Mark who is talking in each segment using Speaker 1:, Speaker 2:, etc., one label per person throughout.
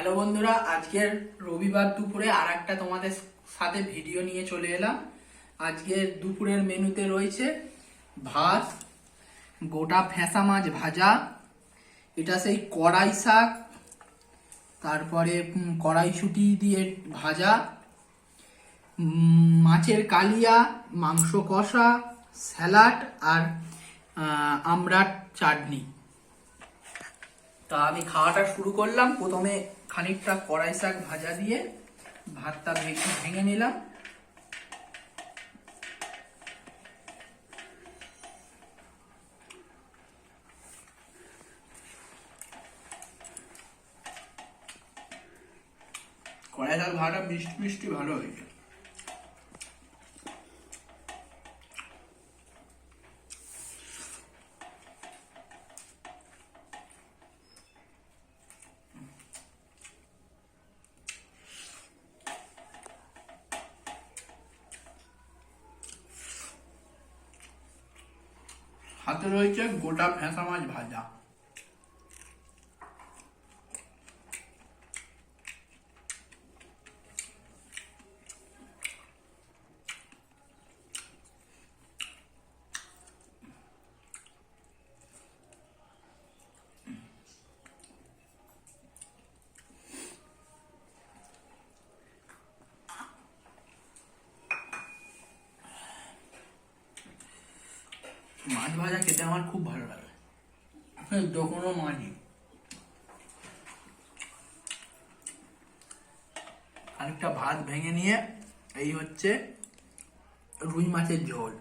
Speaker 1: Hello বন্ধুরা, আজকের রবিবার দুপুরে আর একটা তোমাদের সাথে ভিডিও নিয়ে চলে এলাম। আজকের দুপুরের মেনুতে রয়েছে ভাত, গোটা ফেঁসা মাছ ভাজা, এটা সেই কড়াই শাক, তারপরে কড়াইশুঁটি দিয়ে ভাজা, মাছের কালিয়া, মাংস কষা, স্যালাড আর আমড়ার চাটনি। তা আমি খাওয়াটা শুরু করলাম। প্রথমে খানিকটা কড়াই শাক ভাজা দিয়ে ভাতটা ভেঙে নিলাম। কড়াই শাক ভাজাটা মিষ্টি মিষ্টি ভালো হয়েছে। হাতে রয়েছে গোটা ফেঁসা মাছ ভাজা। মাছ ভাজা খেতে আমার খুব ভালো লাগে, যে কোনো মাছই। খানিকটা ভাত ভেঙে নিয়ে এই হচ্ছে রুই মাছের ঝোল।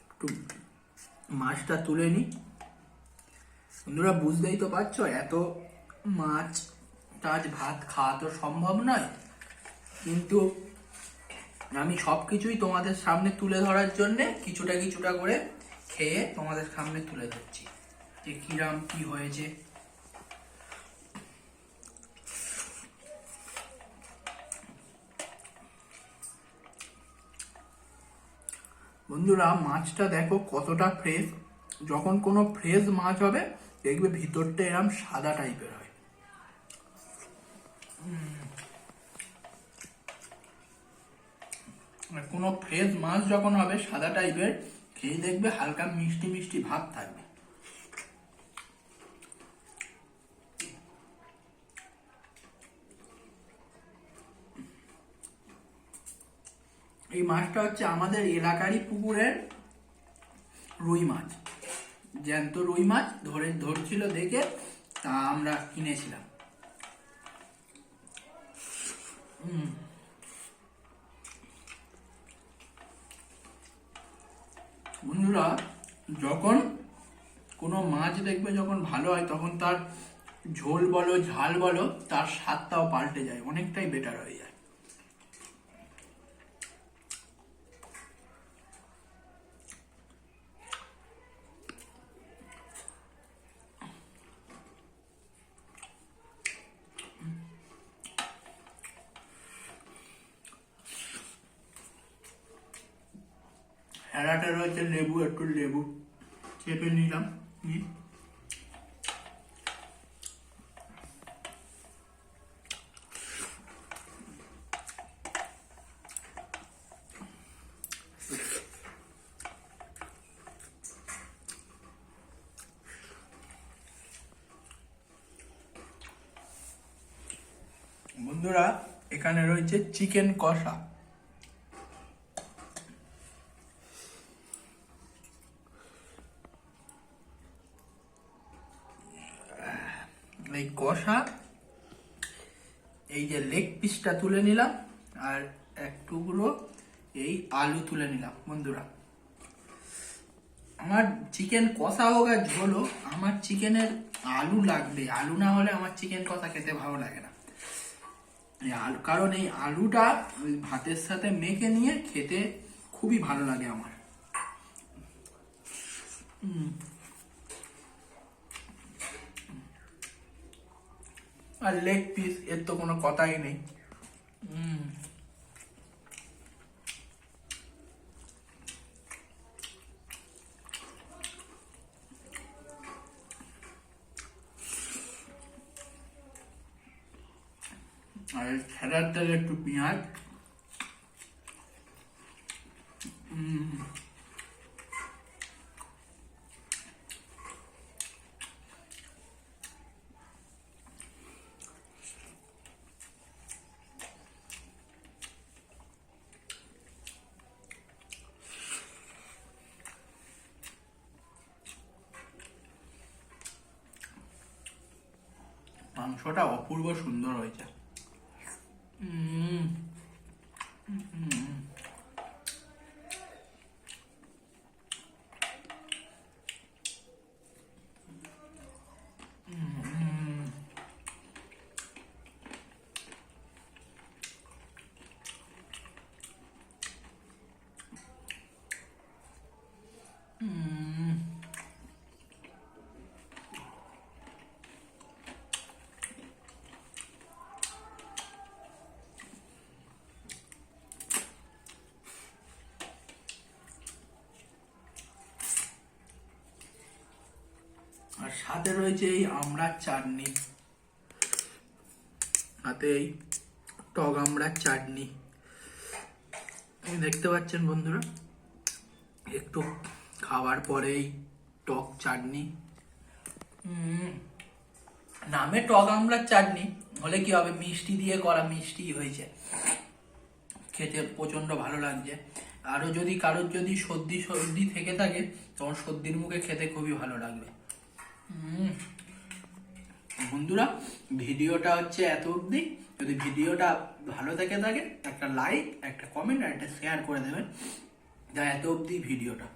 Speaker 1: একটু মাছটা তুলে নি। বন্ধুরা, বুঝতেই তো পারছো, এত মাছ টাছ ভাত খাওয়া তো সম্ভব নয়, কিন্তু আমি সবকিছুই তোমাদের সামনে তুলে ধরার জন্য কিছুটা কিছুটা করে খেয়ে তোমাদের সামনে তুলে ধরছি যে কিরাম কি হয়েছে। বন্ধুরা, মাছটা দেখো কতটা ফ্রেশ। যখন কোনো ফ্রেশ মাছ হবে দেখবে ভিতরটা এরম সাদা টাইপের হয়। কোনো ফ্রেশ মাছ যখন হবে সাদা টাইপের, খেয়ে দেখবে হালকা মিষ্টি মিষ্টি ভাব থাকবে। এই মাছটা হচ্ছে আমাদের এলাকারই পুকুরের রুই মাছ, জ্যান্ত রুই মাছ ধরছিল দেখে তা আমরা কিনেছিলাম। বন্ধুরা, যখন কোনো মাছ দেখবে যখন ভালো হয় তখন তার ঝোল বলো ঝাল বলো তার স্বাদটাও পাল্টে যায়, অনেকটাই বেটার হয়ে যায়। হেরাটা রয়েছে লেবু, একটু লেবু চেপে নিলাম। বন্ধুরা, এখানে রয়েছে চিকেন কষা। এই কষা, এই যে লেগ পিসটা তুলে নিলাম আর এক টুকরো এই আলু তুলে নিলাম। বন্ধুরা, আমার চিকেন কষা হোক আর ঝোল হোক, আমার চিকেনের আলু লাগবে। আলু না হলে আমার চিকেন কষা খেতে ভালো লাগে না। কারণ এই আলুটা ওই ভাতের সাথে মেখে নিয়ে খেতে খুবই ভালো লাগে আমার। আর লেগ পিস, এর তো কোনো কথাই নেই। আর ছেঁড়ার তেলে একটু পেঁয়াজ। মাংসটা অপূর্ব সুন্দর হয়েছে। আর সাথে রয়েছে এই আমড়ার চাটনি, সাথে এই টক আমড়ার চাটনি। দেখতে পাচ্ছেন বন্ধুরা, একটু খাওয়ার পরেই টক চাটনি। নামে টক আমড়ার চাটনি হলে কি হবে, মিষ্টি দিয়ে করা, মিষ্টি হয়েছে, খেতে প্রচন্ড ভালো লাগছে। আরো যদি কারোর যদি সর্দি থেকে থাকে তখন সর্দির মুখে খেতে খুবই ভালো লাগবে। বন্ধুরা ভিডিওটা হচ্ছে এত অবধি। যদি ভিডিওটা ভালো থেকে থাকে একটা লাইক, একটা কমেন্ট আর একটা শেয়ার করে দেবেন। যা এত অবধি ভিডিওটা।